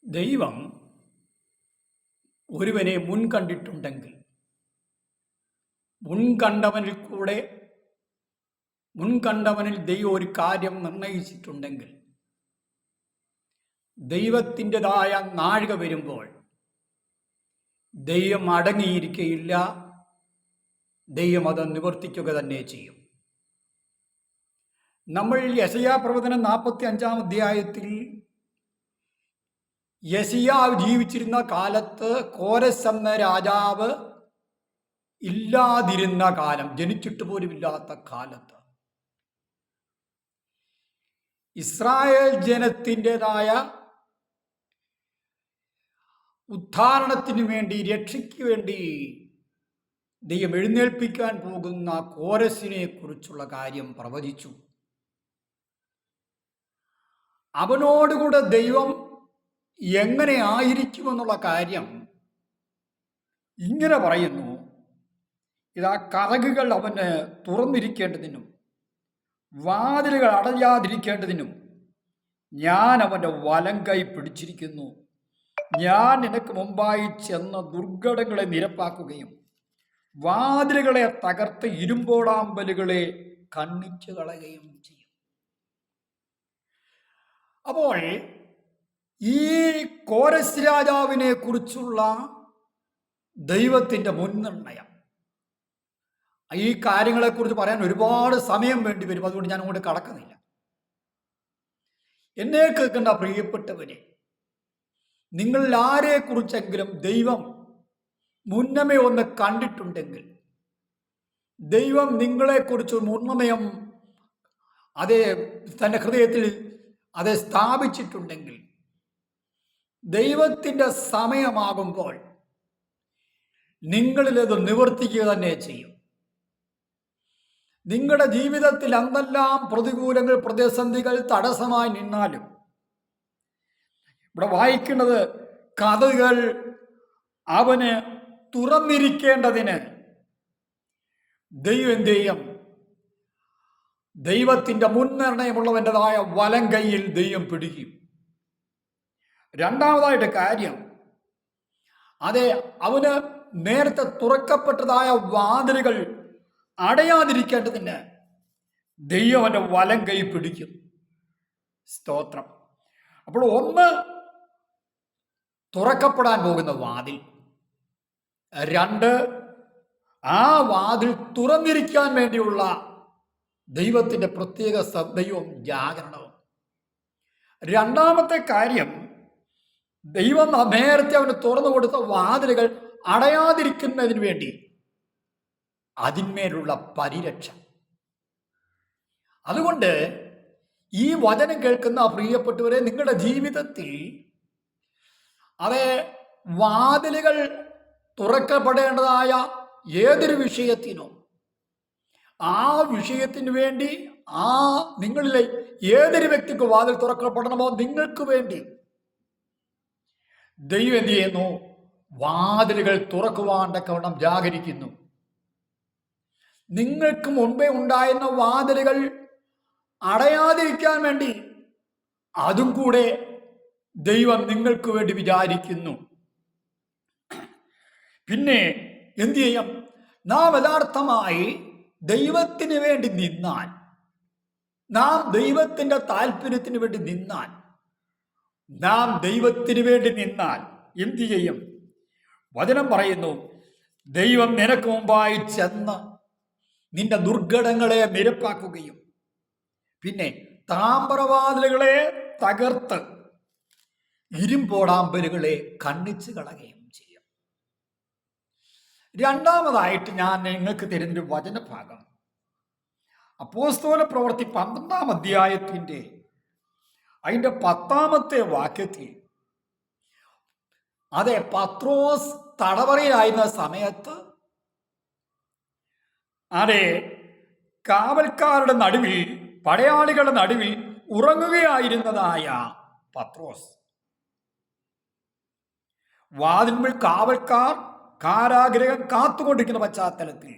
ദൈവം ഒരുവനെ മുൻകണ്ടിട്ടുണ്ടെങ്കിൽ, മുൻകണ്ടവനിൽ ദൈവം ഒരു കാര്യം നിർണയിച്ചിട്ടുണ്ടെങ്കിൽ, ദൈവത്തിൻ്റെതായ നാഴിക വരുമ്പോൾ ദൈവം അടങ്ങിയിരിക്കുകയില്ല. ദൈവം അത് നിവർത്തിക്കുക തന്നെ ചെയ്യും. നമ്മൾ യെശയ്യാ പ്രവചനം 45 അധ്യായത്തിൽ യെശയ്യാവ് ജീവിച്ചിരുന്ന കാലത്ത്, കോരസ് എന്ന രാജാവ് ഇല്ലാതിരുന്ന കാലം, ജനിച്ചിട്ട് പോലും ഇല്ലാത്ത കാലത്ത്, ഇസ്രായേൽ ജനത്തിൻ്റെതായ ഉദ്ധാരണത്തിന് വേണ്ടി, രക്ഷയ്ക്ക് വേണ്ടി ദൈവം എഴുന്നേൽപ്പിക്കാൻ പോകുന്ന കോരസിനെ കുറിച്ചുള്ള കാര്യം പ്രവചിച്ചു. അവനോടുകൂടെ ദൈവം എങ്ങനെ ആയിരിക്കുമെന്നുള്ള കാര്യം ഇങ്ങനെ പറയുന്നു. ഇതാ, കതകുകൾ അവന് തുറന്നിരിക്കേണ്ടതിനും വാതിലുകൾ അടയാതിരിക്കേണ്ടതിനും ഞാൻ അവൻ്റെ വലങ്കൈ പിടിച്ചിരിക്കുന്നു. ഞാൻ നിനക്ക് മുമ്പായി ചെന്ന ദുർഘടങ്ങളെ നിരപ്പാക്കുകയും വാതിലുകളെ തകർത്ത് ഇരുമ്പോടാമ്പലുകളെ കണ്ണിച്ചു കളയുകയും ചെയ്യും. അപ്പോൾ ഈ കോരസ് രാജാവിനെ കുറിച്ചുള്ള ദൈവത്തിൻ്റെ മുൻനിർണയം, ഈ കാര്യങ്ങളെക്കുറിച്ച് പറയാൻ ഒരുപാട് സമയം വേണ്ടി വരും. അതുകൊണ്ട് ഞാൻ അങ്ങോട്ട് കടക്കുന്നില്ല. എന്നെ കേൾക്കേണ്ട പ്രിയപ്പെട്ടവരെ, നിങ്ങളിൽ ആരെക്കുറിച്ചെങ്കിലും ദൈവം മുന്നമേ ഒന്ന് കണ്ടിട്ടുണ്ടെങ്കിൽ, ദൈവം നിങ്ങളെക്കുറിച്ച് മുന്നമയം അതേ തൻ്റെ ഹൃദയത്തിൽ അത് സ്ഥാപിച്ചിട്ടുണ്ടെങ്കിൽ, ദൈവത്തിൻ്റെ സമയമാകുമ്പോൾ നിങ്ങളിലത് നിവർത്തിക്കുക തന്നെ ചെയ്യും. നിങ്ങളുടെ ജീവിതത്തിൽ എന്തെല്ലാം പ്രതികൂലങ്ങൾ, പ്രതിസന്ധികൾ തടസ്സമായി നിന്നാലും, ഇവിടെ വായിക്കുന്നത് കതകൾ അവന് തുറന്നിരിക്കേണ്ടതിന് ദൈവം എന്ത് ചെയ്യും? ദൈവത്തിൻ്റെ മുൻനിർണയമുള്ളവൻ്റെതായ വലം കൈയിൽ ദൈവം പിടിക്കും. രണ്ടാമതായിട്ട് കാര്യം, അതെ, അവന് നേരത്തെ തുറക്കപ്പെട്ടതായ വാതിലുകൾ അടയാതിരിക്കേണ്ടതിന് ദൈവം അവൻ്റെ വലം കൈ പിടിക്കും. സ്തോത്രം. അപ്പോൾ ഒന്ന്, തുറക്കപ്പെടാൻ പോകുന്ന വാതിൽ. രണ്ട്, ആ വാതിൽ തുറന്നിരിക്കാൻ വേണ്ടിയുള്ള ദൈവത്തിൻ്റെ പ്രത്യേക ശ്രദ്ധയും ജാഗരണവും. രണ്ടാമത്തെ കാര്യം, ദൈവം നേരത്തെ അവന് തുറന്നു കൊടുത്ത വാതിലുകൾ അടയാതിരിക്കുന്നതിന് വേണ്ടി അതിന്മേലുള്ള പരിരക്ഷ. അതുകൊണ്ട് ഈ വചനം കേൾക്കുന്ന പ്രിയപ്പെട്ടവരെ, നിങ്ങളുടെ ജീവിതത്തിൽ അതേ വാതിലുകൾ തുറക്കപ്പെടേണ്ടതായ ഏതൊരു വിഷയത്തിനോ, ആ വിഷയത്തിന് വേണ്ടി, ആ നിങ്ങളിലെ ഏതൊരു വ്യക്തിക്ക് വാതിൽ തുറക്കപ്പെടണമോ, നിങ്ങൾക്ക് വേണ്ടി ദൈവം എന്ത് ചെയ്യുന്നു? വാതിലുകൾ തുറക്കുവാൻ തക്കവണ്ണം ജാഗരിക്കുന്നു. നിങ്ങൾക്ക് മുൻപേ ഉണ്ടായിരുന്ന വാതിലുകൾ അടയാതിരിക്കാൻ വേണ്ടി അതും കൂടെ ദൈവം നിങ്ങൾക്ക് വേണ്ടി വിചാരിക്കുന്നു. പിന്നെ എന്തു ചെയ്യും? നാം യഥാർത്ഥമായി ദൈവത്തിന് വേണ്ടി നിന്നാൽ, നാം ദൈവത്തിൻ്റെ താല്പര്യത്തിന് വേണ്ടി നിന്നാൽ, നാം ദൈവത്തിന് വേണ്ടി നിന്നാൽ എന്തു ചെയ്യും? വചനം പറയുന്നു, ദൈവം നിനക്ക് മുമ്പായി ചെന്ന് നിന്റെ ദുർഘടങ്ങളെ നിരപ്പാക്കുകയും പിന്നെ താമ്രവാതിലുകളെ തകർത്ത് ഇരുമ്പോടാമ്പലുകളെ കണ്ണിച്ചു കളയുകയും ചെയ്യും. രണ്ടാമതായിട്ട് ഞാൻ നിങ്ങൾക്ക് തരുന്നൊരു വചനഭാഗം, അപ്പോസ്തല പ്രവൃത്തി 12 അധ്യായത്തിൻ്റെ അതിൻ്റെ 10 വാക്യത്തിൽ, അതെ, പത്രോസ് തടവറയിലായിരുന്ന സമയത്ത്, അതെ, കാവൽക്കാരുടെ നടുവിൽ, പടയാളികളുടെ നടുവിൽ ഉറങ്ങുകയായിരുന്നതായ പത്രോസ്, വാതിന്മേൽ കാവൽക്കാർ കാരാഗ്രഹം കാത്തുകൊണ്ടിരിക്കുന്ന പശ്ചാത്തലത്തിൽ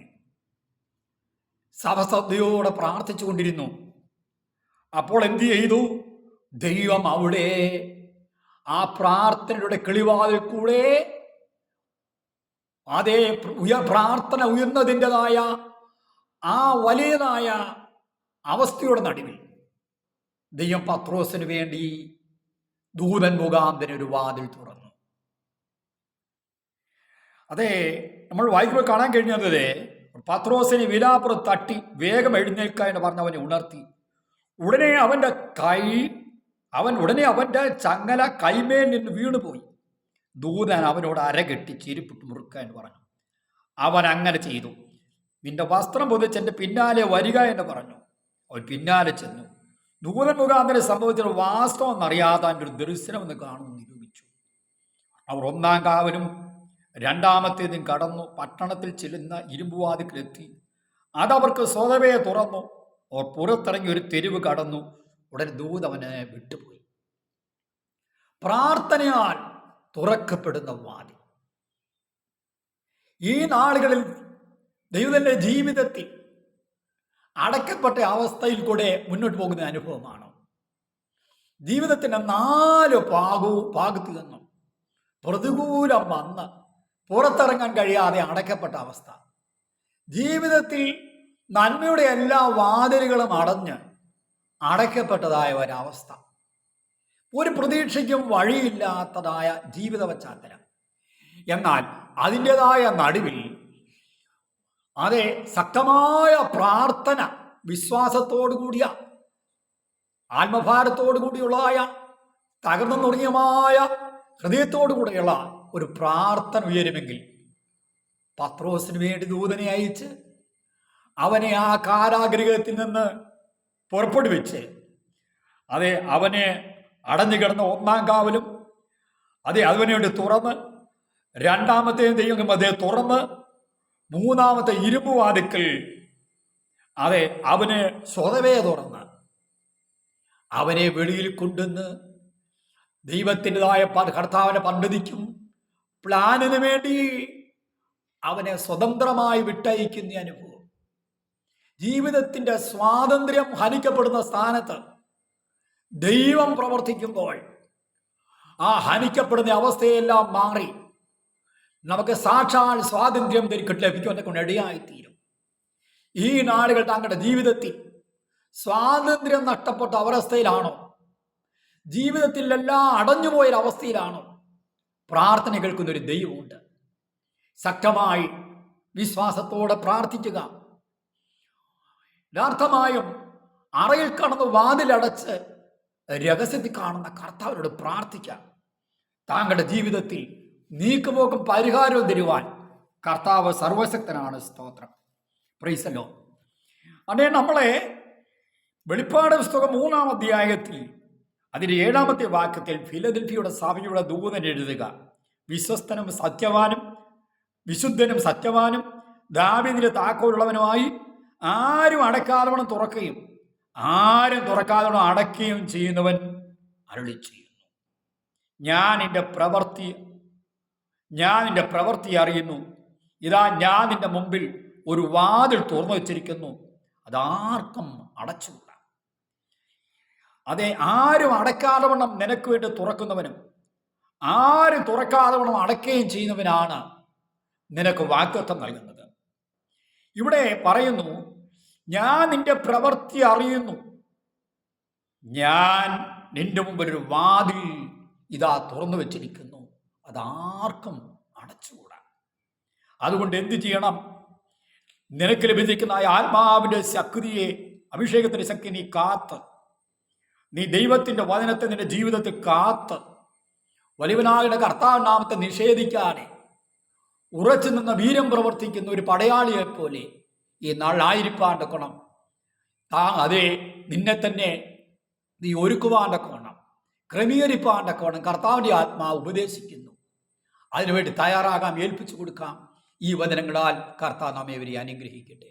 സവശ്രദ്ധയോടെ പ്രാർത്ഥിച്ചു കൊണ്ടിരുന്നു. അപ്പോൾ എന്തു ചെയ്തു? ദൈവം അവിടെ ആ പ്രാർത്ഥനയുടെ കിളിവാതിൽ കൂടെ അതേ പ്രാർത്ഥന ഉയർന്നതിൻ്റെതായ ആ വലിയതായ അവസ്ഥയുടെ നടുവിൽ ദൈവം പത്രോസിന് വേണ്ടി ദൂതൻ മുഖാന്തരം ഒരു വാതിൽ തുറന്നു. അതെ, നമ്മൾ വായിക്കുമ്പോൾ കാണാൻ കഴിഞ്ഞത് പത്രോസിനെ വിലാപ്പുറം തട്ടി വേഗം എഴുന്നേൽക്കുക എന്ന് പറഞ്ഞ് അവനെ ഉണർത്തി. ഉടനെ അവന്റെ ചങ്ങല കൈമേൽ നിന്ന് വീണുപോയി. ദൂതൻ അവനോട് അരകെട്ടി ചെരുപ്പിട്ട് മുറുക്കുക എന്ന് പറഞ്ഞു. അവൻ അങ്ങനെ ചെയ്തു. നിന്റെ വസ്ത്രം പൊതിച്ച് എൻ്റെ പിന്നാലെ വരിക എന്ന് പറഞ്ഞു. അവൻ പിന്നാലെ ചെന്നു. ദൂതൻ മുഖാന്തരം സംഭവിച്ച വാസ്തവം എന്നറിയാതെ അവൻ്റെ ഒരു ദർശനമെന്ന് കാണുമെന്ന് നിരൂപിച്ചു. അവർ 1-ാം കാവലും 2-ാമത്തേതും കടന്നു പട്ടണത്തിൽ ചെല്ലുന്ന ഇരുമ്പുവാതിക്കലെത്തി. അതവർക്ക് സ്വതവേ തുറന്നു. അവർ പുറത്തിറങ്ങി ഒരു തെരുവ് കടന്നു. ഉടനെ ദൂതവനെ വിട്ടുപോയി. പ്രാർത്ഥനയാൽ തുറക്കപ്പെടുന്ന വാതിൽ. ഈ നാളുകളിൽ ദൈവത്തിന്റെ ജീവിതത്തിൽ അടക്കപ്പെട്ട അവസ്ഥയിൽ കൂടെ മുന്നോട്ട് പോകുന്ന അനുഭവമാണ്. ജീവിതത്തിന്റെ 4 ഭാഗത്തു നിന്നും പ്രതികൂലം വന്ന് പുറത്തിറങ്ങാൻ കഴിയാതെ അടക്കപ്പെട്ട അവസ്ഥ. ജീവിതത്തിൽ നന്മയുടെ എല്ലാ വാതിലുകളും അടയ്ക്കപ്പെട്ടതായ ഒരവസ്ഥ. ഒരു പ്രതീക്ഷയ്ക്കും വഴിയില്ലാത്തതായ ജീവിത പശ്ചാത്തലം. എന്നാൽ അതിൻ്റെതായ നടുവിൽ അതെ ശക്തമായ പ്രാർത്ഥന, വിശ്വാസത്തോടു കൂടിയ ആത്മഭാരത്തോടു കൂടിയുള്ളതായ തകർന്നു തുടങ്ങിയമായ ഹൃദയത്തോടു കൂടെയുള്ള ഒരു പ്രാർത്ഥന ഉയരുമെങ്കിൽ പത്രോസിന് വേണ്ടി ദൂതനെ അയച്ച് അവനെ ആ കാരാഗൃഹത്തിൽ നിന്ന് പുറപ്പെടുവിച്ച് അതെ അവനെ അടഞ്ഞു കിടന്ന 1-ാം കാവലും അതെ അതിനു വേണ്ടി തുറന്ന് 2-ാമത്തെയും ദൈവം അതേ തുറന്ന് 3-ാമത്തെ ഇരുമ്പുവാതിക്കൽ അതെ അവന് സ്വതവേ തുറന്ന് അവനെ വെളിയിൽ കൊണ്ടുവന്ന് ദൈവത്തിൻ്റെതായ കർത്താവിനെ പദ്ധതിക്കും പ്ലാനിന് വേണ്ടി അവനെ സ്വതന്ത്രമായി വിട്ടയക്കുന്ന അനുഭവം. ജീവിതത്തിന്റെ സ്വാതന്ത്ര്യം ഹനിക്കപ്പെടുന്ന സ്ഥാനത്ത് ദൈവം പ്രവർത്തിക്കുമ്പോൾ ആ ഹനിക്കപ്പെടുന്ന അവസ്ഥയെല്ലാം മാറി നമുക്ക് സാക്ഷാൽ സ്വാതന്ത്ര്യം ലഭിക്കുമെന്നെ കൊണ്ട് ഇടയായിത്തീരും. ഈ നാളുകൾ താങ്കളുടെ ജീവിതത്തിൽ സ്വാതന്ത്ര്യം നഷ്ടപ്പെട്ട അവസ്ഥയിലാണോ? ജീവിതത്തിലെല്ലാം അടഞ്ഞുപോയൊരവസ്ഥയിലാണോ? പ്രാർത്ഥന കേൾക്കുന്നൊരു ദൈവമുണ്ട്. ശക്തമായി വിശ്വാസത്തോടെ പ്രാർത്ഥിക്കുക. യഥാർത്ഥമായും അറയിൽ കടന്ന് വാതിലടച്ച് രഹസ്യത്തിൽ കാണുന്ന കർത്താവിനോട് പ്രാർത്ഥിക്കാം. താങ്കളുടെ ജീവിതത്തിൽ നീക്കുപോക്കും പരിഹാരവും തരുവാൻ കർത്താവ് സർവശക്തനാണ്. സ്തോത്രം. Praise the Lord. അതേ നമ്മളെ വെളിപ്പാട് പുസ്തകം 3-ാം അധ്യായത്തിൽ അതിൻ്റെ 7-ാമത്തെ വാക്യത്തിൽ ഫിലദൽഫിയയുടെ സഭയുടെ ദൂതൻ എഴുതുക, വിശ്വസ്തനും സത്യവാനും വിശുദ്ധനും സത്യവാനും ദാവീദിന്റെ താക്കോലുള്ളവനുമായി ആരും അടക്കാതവണ്ണം തുറക്കുകയും ആരും തുറക്കാതവണ്ണം അടയ്ക്കുകയും ചെയ്യുന്നവൻ അരുളി ചെയ്യുന്നു. ഞാൻ നിന്റെ പ്രവൃത്തി അറിയുന്നു. ഇതാ ഞാൻ നിന്റെ മുമ്പിൽ ഒരു വാതിൽ തുറന്നു വച്ചിരിക്കുന്നു, അതാർക്കും അടച്ചുകൂടാ. അതെ, ആരും അടക്കാതവണ്ണം നിനക്ക് വേണ്ടി തുറക്കുന്നവനും ആരും തുറക്കാതവണ്ണം അടയ്ക്കുകയും ചെയ്യുന്നവനാണ് നിനക്ക് വാഗ്ദത്തം നൽകുന്നത്. ഇവിടെ പറയുന്നു, ഞാൻ നിന്റെ പ്രവൃത്തി അറിയുന്നു, ഞാൻ നിന്റെ മുമ്പിൽ ഒരു വാതിൽ ഇതാ തുറന്നു വെച്ചിരിക്കുന്നു, അതാർക്കും അടച്ചുകൂടാ. അതുകൊണ്ട് എന്ത് ചെയ്യണം? നിനക്ക് ലഭിച്ചിരിക്കുന്ന ആത്മാവിന്റെ ശക്തിയെ, അഭിഷേകത്തിന്റെ ശക്തി നീ കാത്ത്, നീ ദൈവത്തിന്റെ വചനത്തെ നിന്റെ ജീവിതത്തിൽ കാത്ത് വലിയവനായ കർത്താവ് നാമത്തെ നിഷേധിക്കാതെ ഉറച്ചു നിന്ന വീര്യം പ്രവർത്തിക്കുന്ന ഒരു പടയാളിയെ പോലെ ഈ നാളായിരിക്കാൻ തക്കണം. അതേ, നിന്നെ തന്നെ നീ ഒരുക്കുവാൻ തക്കണം, ക്രമീകരിപ്പാൻ തക്കണം കർത്താവിന്റെ ആത്മാവ് ഉപദേശിക്കുന്നു. അതിനുവേണ്ടി തയ്യാറാകാം, ഏൽപ്പിച്ചു കൊടുക്കാം. ഈ വചനങ്ങളാൽ കർത്താവ് നമ്മെ ഇവരെ അനുഗ്രഹിക്കട്ടെ.